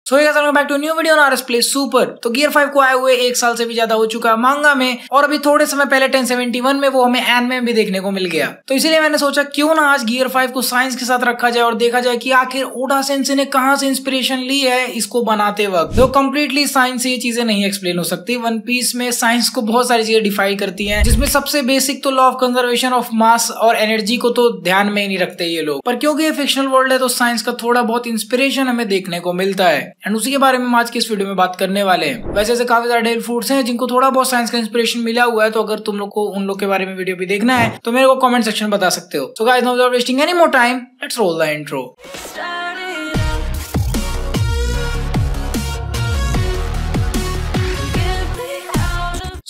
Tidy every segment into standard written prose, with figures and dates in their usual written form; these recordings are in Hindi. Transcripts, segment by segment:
So welcome back to new video on RS play super. तो गियर 5 को आए हुए 1 साल से भी ज्यादा हो चुका है मांगा में, और अभी थोड़े समय पहले 1071 में वो हमें एनिमे में भी देखने को मिल गया। तो इसीलिए मैंने सोचा क्यों ना आज गियर 5 को साइंस के साथ रखा जाए और देखा जाए कि आखिर ओडा सेंसेई ने कहां से इंस्पिरेशन ली है इसको बनाते वक्त। जो कम्प्लीटली साइंस से ये चीजें नहीं एक्सप्लेन हो सकती। वन पीस में साइंस को बहुत सारी चीजें डिफाइन करती है, जिसमें सबसे बेसिक तो law of conservation of mass और एनर्जी को तो ध्यान में ही नहीं रखते ये लोग। पर क्योंकि ये फिक्शनल वर्ल्ड है तो साइंस का थोड़ा बहुत इंस्पिरेशन हमें देखने को मिलता है, एंड उसी के बारे में आज की इस वीडियो में बात करने वाले हैं। वैसे ऐसे काफी सारे डेल फ्रूट्स हैं जिनको थोड़ा बहुत साइंस का इंस्पिरेशन मिला हुआ है, तो अगर तुम लोग को उन लोग के बारे में वीडियो भी देखना है तो मेरे को कमेंट सेक्शन में बता सकते हो। So guys, no without wasting any more time, let's roll the intro.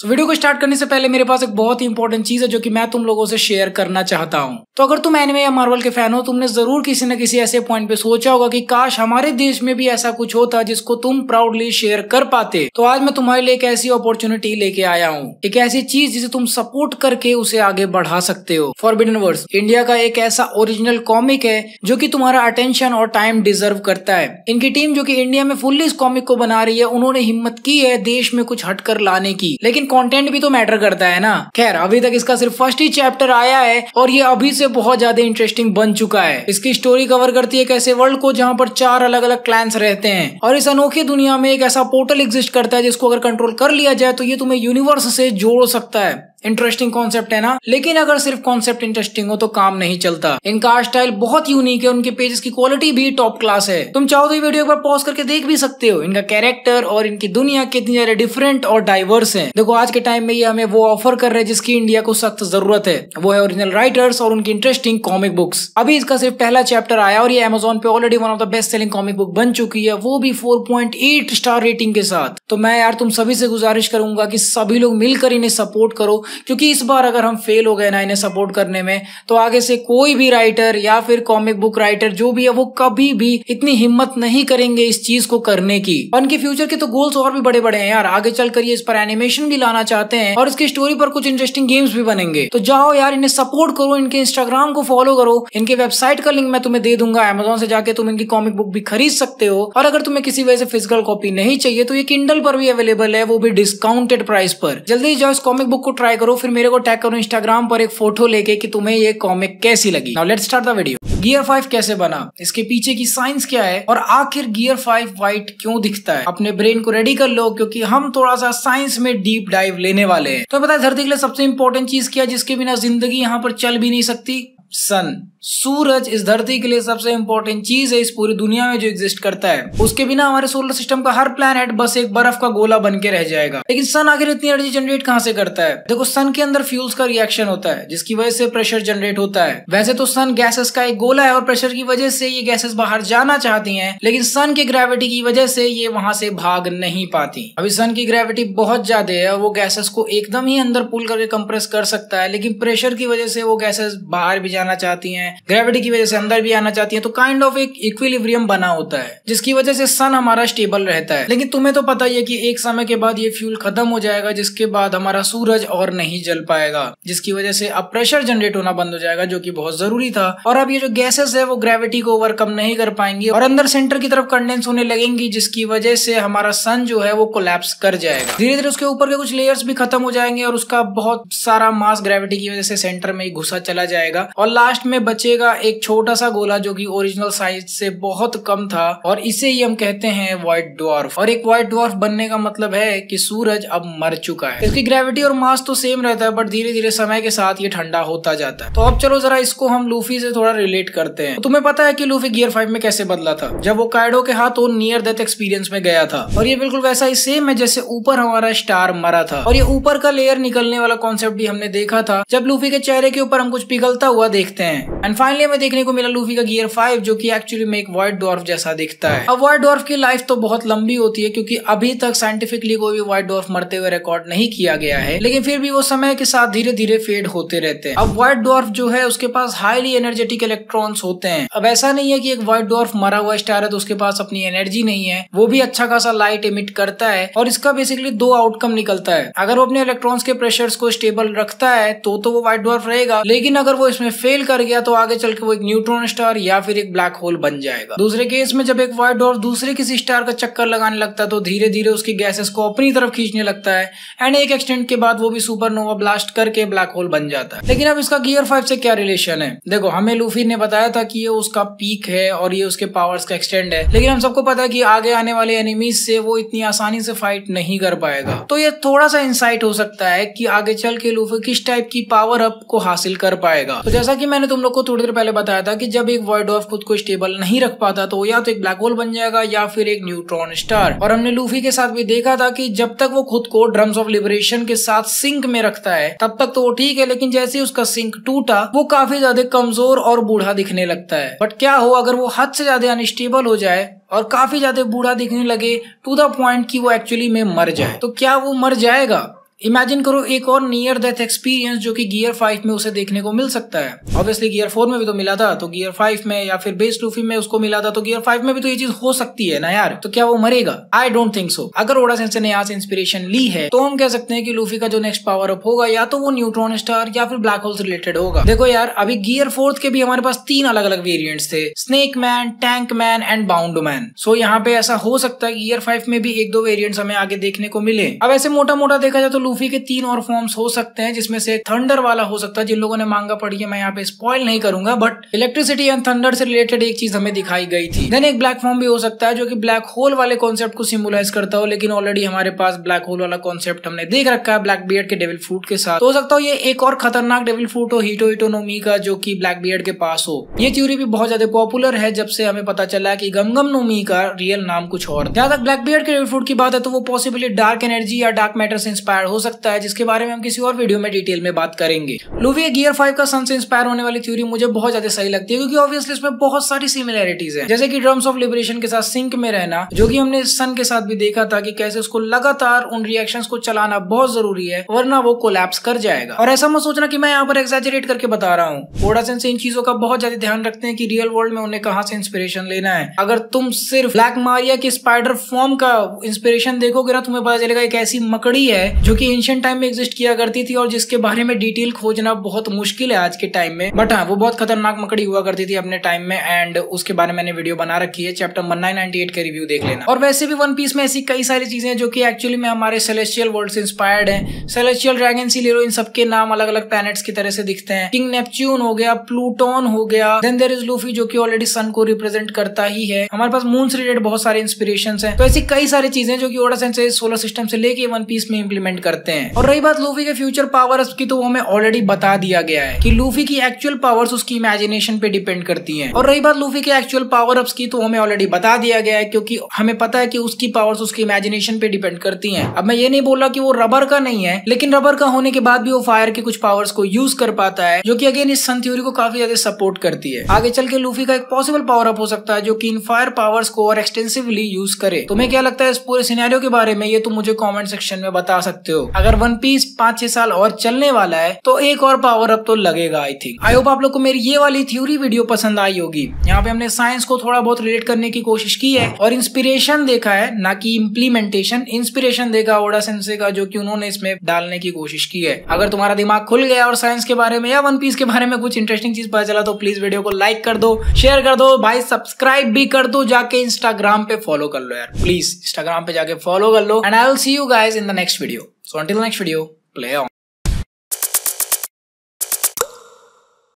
Video को स्टार्ट करने से पहले मेरे पास एक बहुत ही इंपॉर्टेंट चीज है जो कि मैं तुम लोगों से शेयर करना चाहता हूं। तो अगर तुम एनिमे या मार्वल के फैन हो, तुमने जरूर किसी न किसी ऐसे पॉइंट पे सोचा होगा कि काश हमारे देश में भी ऐसा कुछ होता जिसको तुम प्राउडली शेयर कर पाते। तो आज मैं तुम्हारे लिए एक ऐसी अपॉर्चुनिटी लेके आया हूँ, एक ऐसी चीज जिसे तुम सपोर्ट करके उसे आगे बढ़ा सकते हो। फॉरबिडन वर्ड्स इंडिया का एक ऐसा ओरिजिनल कॉमिक है जो कि तुम्हारा अटेंशन और टाइम डिजर्व करता है। इनकी टीम जो कि इंडिया में फुल्ली इस कॉमिक को बना रही है, उन्होंने हिम्मत की है देश में कुछ हटकर लाने की, लेकिन कंटेंट भी तो मैटर करता है ना। खैर, अभी तक इसका सिर्फ फर्स्ट ही चैप्टर आया है और ये अभी से बहुत ज्यादा इंटरेस्टिंग बन चुका है। इसकी स्टोरी कवर करती है एक ऐसे वर्ल्ड को जहां पर 4 अलग अलग क्लैंस रहते हैं, और इस अनोखी दुनिया में एक ऐसा पोर्टल एग्जिस्ट करता है जिसको अगर कंट्रोल कर लिया जाए तो ये तुम्हें यूनिवर्स से जोड़ सकता है। इंटरेस्टिंग कॉन्सेप्ट है ना, लेकिन अगर सिर्फ कॉन्सेप्ट इंटरेस्टिंग हो तो काम नहीं चलता। इनका आर्ट स्टाइल बहुत यूनिक है, उनके पेजेस की क्वालिटी भी टॉप क्लास है। तुम चाहो तो ये वीडियो एक बार पॉज करके देख भी सकते हो। इनका कैरेक्टर और इनकी दुनिया कितनी ज्यादा डिफरेंट और डाइवर्स है। देखो, आज के टाइम में ये हमें वो ऑफर कर रहे हैं जिसकी इंडिया को सख्त जरूरत है, वो है ओरिजिनल राइटर्स और उनकी इंटरेस्टिंग कॉमिक बुक्स। अभी इसका सिर्फ पहला चैप्टर आया और ये अमेजोन पे already one of the best selling comic book बन चुकी है, वो भी 4.8 स्टार रेटिंग के साथ। तो मैं यार तुम सभी से गुजारिश करूंगा कि सभी लोग मिलकर इन्हें सपोर्ट करो, क्योंकि इस बार अगर हम फेल हो गए ना इन्हें सपोर्ट करने में, तो आगे से कोई भी राइटर या फिर कॉमिक बुक राइटर जो भी है वो कभी भी इतनी हिम्मत नहीं करेंगे इस चीज को करने की। और इनके फ्यूचर के तो गोल्स और भी बड़े बड़े हैं यार। आगे चलकर ये इस पर एनिमेशन भी लाना चाहते हैं और इसकी स्टोरी पर कुछ इंटरेस्टिंग गेम्स भी बनेंगे। तो जाओ यार, इन्हें सपोर्ट करो, इनके इंस्टाग्राम को फॉलो करो, इनके वेबसाइट का लिंक मैं तुम्हें दे दूंगा। अमेजोन से जाके तुम इनकी कॉमिक बुक भी खरीद सकते हो, और अगर तुम्हें किसी वजह से फिजिकल कॉपी नहीं चाहिए तो ये किंडल पर भी अवेलेबल है, वो भी डिस्काउंटेड प्राइस पर। जल्दी जाओ इस कॉमिक बुक को ट्राई करो, फिर मेरे को टैग करो इंस्टाग्राम पर एक फोटो लेके कि तुम्हें ये कॉमिक कैसी लगी। Now let's start the video. Gear 5 कैसे बना, इसके पीछे की साइंस क्या है, और आखिर गियर 5 व्हाइट क्यों दिखता है। अपने ब्रेन को रेडी कर लो, क्योंकि हम थोड़ा सा साइंस में डीप डाइव लेने वाले हैं। तो पता है धरती के लिए सबसे इंपॉर्टेंट चीज क्या है जिसके बिना जिंदगी यहाँ पर चल भी नहीं सकती? सन, सूरज इस धरती के लिए सबसे इंपॉर्टेंट चीज है इस पूरी दुनिया में जो एग्जिस्ट करता है। उसके बिना हमारे सोलर सिस्टम का हर प्लैनेट बस एक बर्फ का गोला बन के रह जाएगा। लेकिन सन आखिर इतनी एनर्जी जनरेट कहां से करता है? देखो, सन के अंदर फ्यूल्स का रिएक्शन होता है जिसकी वजह से प्रेशर जनरेट होता है। वैसे तो सन गैसेस का एक गोला है और प्रेशर की वजह से ये गैसेस बाहर जाना चाहती हैं, लेकिन सन की ग्रेविटी की वजह से ये वहां से भाग नहीं पाती। अभी सन की ग्रेविटी बहुत ज्यादा है और वो गैसेस को एकदम ही अंदर पुल करके कंप्रेस कर सकता है, लेकिन प्रेशर की वजह से वो गैसेस बाहर भी जाना चाहती हैं, ग्रेविटी की वजह से अंदर भी आना चाहती है। तो काइंड ऑफ एक इक्विलिब्रियम बना होता है जिसकी वजह से सन हमारा स्टेबल रहता है। लेकिन तुम्हें तो पता ही है कि एक समय के बाद ये फ्यूल खत्म हो जाएगा, जिसके बाद हमारा सूरज और नहीं जल पाएगा, जिसकी वजह से अब प्रेशर जनरेट होना बंद हो जाएगा, जो कि बहुत जरूरी था। और अब ये जो गैसेस है वो ग्रेविटी को ओवरकम नहीं कर पाएंगी और अंदर सेंटर की तरफ कंडेंस होने लगेंगी, जिसकी वजह से हमारा सन जो है वो कोलैप्स कर जाएगा। धीरे धीरे उसके ऊपर के कुछ लेयर्स भी खत्म हो जाएंगे और उसका बहुत सारा मास ग्रेविटी की वजह से सेंटर में ही घुसा चला जाएगा, और लास्ट में बचेगा एक छोटा सा गोला जो कि ओरिजिनल साइज से बहुत कम था, और इसे ही हम कहते हैं व्हाइट ड्वार्फ। और एक व्हाइट ड्वार्फ बनने का मतलब है कि सूरज अब मर चुका है। इसकी ग्रेविटी और मास तो सेम रहता है, बट धीरे धीरे समय के साथ ये ठंडा होता जाता है। तो अब चलो जरा इसको हम लूफी से थोड़ा रिलेट करते हैं। तो तुम्हें पता है कि लूफी गियर 5 में कैसे बदला था? जब वो काइडो के हाथ नियर डेथ एक्सपीरियंस में गया था, और ये बिल्कुल वैसा ही सेम है जैसे ऊपर हमारा स्टार मरा था। और ये ऊपर का लेयर निकलने वाला कॉन्सेप्ट भी हमने देखा था जब लूफी के चेहरे के ऊपर हम कुछ पिघलता हुआ देखते हैं। एंड फाइनली हमें देखने को मिला लूफी का गियर 5, जो कि एक्चुअली में एक व्हाइट ड्वार्फ जैसा दिखता है। अब व्हाइट ड्वार्फ की लाइफ तो बहुत लंबी होती है, क्योंकि अभी तक साइंटिफिकली कोई भी व्हाइट ड्वार्फ मरते हुए रिकॉर्ड नहीं किया गया है, लेकिन फिर भी वो समय के साथ धीरे धीरे फेड होते रहते हैं। अब व्हाइट ड्वार्फ जो है उसके पास हाईली एनर्जेटिक इलेक्ट्रॉन्स होते हैं। अब ऐसा नहीं है कि एक व्हाइट ड्वार्फ मरा हुआ स्टार है तो उसके पास अपनी एनर्जी नहीं है, वो भी अच्छा खासा लाइट इमिट करता है, और इसका बेसिकली 2 आउटकम निकलता है। अगर वो अपने इलेक्ट्रॉन्स के प्रेशर्स को स्टेबल रखता है तो वो व्हाइट ड्वार्फ रहेगा, लेकिन अगर वो इसमें फेल कर गया तो आगे चल के वो एक न्यूट्रॉन स्टार या फिर एक ब्लैक होल बन जाएगा। दूसरे केस में जब एक व्हाइट डॉर्फ दूसरे किसी स्टार का चक्कर लगाने लगता है तो धीरे धीरे उसकी गैसेस को अपनी तरफ खींचने लगता है एंड एक एक्सटेंट के बाद वो भी सुपरनोवा ब्लास्ट करके ब्लैक होल बन जाता है। लेकिन अब इसका गियर 5 से क्या रिलेशन है? देखो, हमें लूफी ने बताया था कि ये उसका पीक है और ये उसके पावर्स का एक्सटेंड है, लेकिन हम सबको पता है कि आगे आने वाले एनिमीज से वो इतनी आसानी से फाइट नहीं कर पाएगा। तो ये थोड़ा सा इंसाइट हो सकता है कि आगे चल के लूफी किस टाइप की पावर अप को हासिल कर पाएगा। तो जैसा कि मैंने तुम लोग को थोड़ी देर पहले बताया था कि जब एक व्हाइट डॉर्फ खुद को स्टेबल नहीं रख पाता तो या तो एक ब्लैक होल बन जाएगा या फिर एक न्यूट्रॉन स्टार। और हमने लूफी के साथ भी देखा था कि जब तक वो खुद को ड्रम्स ऑफ लिबरेशन के साथ सिंक में रखता है तब तक तो वो ठीक है, लेकिन जैसे ही उसका सिंक टूटा वो काफी ज्यादा कमजोर और बूढ़ा दिखने लगता है। बट क्या हो अगर वो हद से ज्यादा अनस्टेबल हो जाए और काफी ज्यादा बूढ़ा दिखने लगे टू द पॉइंट कि वो एक्चुअली में मर जाए, तो क्या वो मर जाएगा? इमेजिन करो एक और नियर डेथ एक्सपीरियंस जो कि गियर 5 में उसे देखने को मिल सकता है। ऑब्वियसली गियर 4 में भी तो मिला था, तो गियर 5 में या फिर बेस लूफी में उसको मिला था, तो गियर 5 में भी तो ये चीज हो सकती है ना यार। तो क्या वो मरेगा? I don't think so. अगर ओडा सेंसेई ने यहाँ से इंस्पिरेशन ली है तो हम कह सकते हैं कि लूफी का जो नेक्स्ट पावर अप होगा या तो वो न्यूट्रॉन स्टार या फिर ब्लैक होल से रिलेटेड होगा। देखो यार, अभी गियर 4 के भी हमारे पास 3 अलग अलग वेरियंट्स थे, Snake Man, Tank Man and Bound Man. So यहाँ पे ऐसा हो सकता है गियर 5 में भी 1-2 वेरियंट्स हमें आगे देखने को मिले। अब ऐसे मोटा मोटा देखा जाए तो लूफी के 3 और फॉर्म्स हो सकते हैं, जिसमें से थंडर वाला हो सकता है। जिन लोगों ने मांगा पढ़ी है मैं यहाँ पे स्पॉइल नहीं करूंगा, बट इलेक्ट्रिसिटी एंड थंडर से रिलेटेड एक चीज हमें दिखाई गई थी। देन एक ब्लैक फॉर्म भी हो सकता है जो कि ब्लैक होल वाले कॉन्सेप्ट को सिंबलाइज करता हो, लेकिन ऑलरेडी हमारे पास ब्लैक होल वाला कॉन्सेप्ट हमने देख रखा है ब्लैक बियर्ड के डेविल फ्रूट के साथ। तो हो सकता हो ये एक और खतरनाक डेविल फ्रूट हो, हिटो हिटो नो मी का, जो कि ब्लैक बियर्ड के पास हो। ये थ्योरी भी बहुत ज्यादा पॉपुलर है जब से हमें पता चला कि गमगम नो मी का रियल नाम कुछ और। जहां तक ब्लैक बियर्ड के डेविल फ्रूट की बात है तो वो पॉसिबली डार्क एनर्जी या डार्क मैटर से इंस्पायर हो सकता है, जिसके बारे में हम किसी और वीडियो में डिटेल में बात करेंगे। लूफी के गियर 5 का सन से इंस्पायर होने वाली थ्योरी मुझे बहुत ज्यादा सही लगती है, क्योंकि ऑब्वियसली इसमें बहुत सारी सिमिलैरिटीज हैं, जैसे कि ड्रम्स ऑफ लिबरेशन के साथ सिंक में रहना, जो कि हमने सन के साथ भी देखा था कि कैसे उसको लगातार उन रिएक्शंस को चलाना बहुत जरूरी है, वरना वो कोलैप्स कर जाएगा। और ऐसा मत सोचना कि मैं यहाँ पर एक्सैजरेट करके बता रहा हूँ। ओडा सेंसेई इन चीजों का बहुत ज्यादा ध्यान रखते हैं कि रियल वर्ल्ड में उन्हें कहाँ से इंस्पिरेशन लेना है। अगर तुम सिर्फ ब्लैक मारिया के स्पाइडर फॉर्म का इंस्पिरेशन देखोगे ना, तुम्हें पता चलेगा एक ऐसी मकड़ी है जो कि एंशिएंट टाइम में एग्जिस्ट किया करती थी और जिसके बारे में डिटेल खोजना बहुत मुश्किल है आज के टाइम में। बट हाँ, वो बहुत खतरनाक मकड़ी हुआ करती थी अपने टाइम में, एंड उसके बारे में मैंने वीडियो बना रखी है, चैप्टर 1998 के रिव्यू देख लेना। और वैसे भी वन पीस में ऐसी कई सारी चीजें जो कि एक्चुअली में हमारे सेलेस्टियल वर्ल्ड से इंस्पायर्ड हैं। सेलेस्टियल ड्रैगन सी ले लो, इन सबके नाम अलग अलग प्लैनेट्स की तरह से दिखते हैं। किंग नेपच्यून हो गया, प्लूटोन हो गया, देन देयर इज लूफी जो कि ऑलरेडी सन को रिप्रेजेंट करता ही है। हमारे पास मून से रिलेटेड बहुत सारे इंस्पिरेशंस हैं। तो ऐसी कई सारी चीजें जो कि ओडा सेंसेई सोलर सिस्टम से लेके वन पीस में इंप्लीमेंट करते हैं। और रही बात लूफी के फ्यूचर पावर्स की, तो वो हमें ऑलरेडी बता दिया गया है कि लूफी की एक्चुअल पावर्स उसकी इमेजिनेशन पे डिपेंड करती हैं। और रही बात लूफी के एक्चुअल पावर अप्स की, तो हमें ऑलरेडी बता दिया गया है, क्योंकि हमें पता है कि उसकी पावर्स उसकी इमेजिनेशन पे डिपेंड करती हैं। अब मैं ये नहीं बोल रहा कि वो रबर का नहीं है, लेकिन रबर का होने के बाद भी वो फायर के कुछ पावर्स को यूज कर पाता है, जो कि अगेन इस सन थ्योरी को काफी ज्यादा सपोर्ट करती है। आगे चल के लूफी का एक पॉसिबल पावर अप हो सकता है जो कि इन फायर पावर्स को और एक्सटेंसिवली यूज करे। तुम्हें क्या लगता है इस पूरे सिनेरियो के बारे में? ये तुम मुझे कमेंट सेक्शन में बता सकते हो। अगर वन पीस 5-6 साल और चलने वाला है तो एक और पावर अप तो लगेगा आई थिंक। आई होप आप लोग को मेरी ये वाली थ्योरी वीडियो पसंद आई होगी। यहाँ पे हमने साइंस को थोड़ा बहुत रिलेट करने की कोशिश की है और इंस्पिरेशन देखा है, ना कि इम्प्लीमेंटेशन। इंस्पिरेशन देखा ओडा सेंसेई का, जो कि उन्होंने इसमें डालने की कोशिश की है। अगर तुम्हारा दिमाग खुल गया और साइंस के बारे में या वन पीस के बारे में कुछ इंटरेस्टिंग चीज पता चला तो प्लीज वीडियो को लाइक कर दो, शेयर कर दो, भाई सब्सक्राइब भी कर दो, जाके इंस्टाग्राम पे फॉलो कर लो यार, प्लीज इंस्टाग्राम पे जाके फॉलो कर लो। And I will see you guys in the next video. So until next video, play on.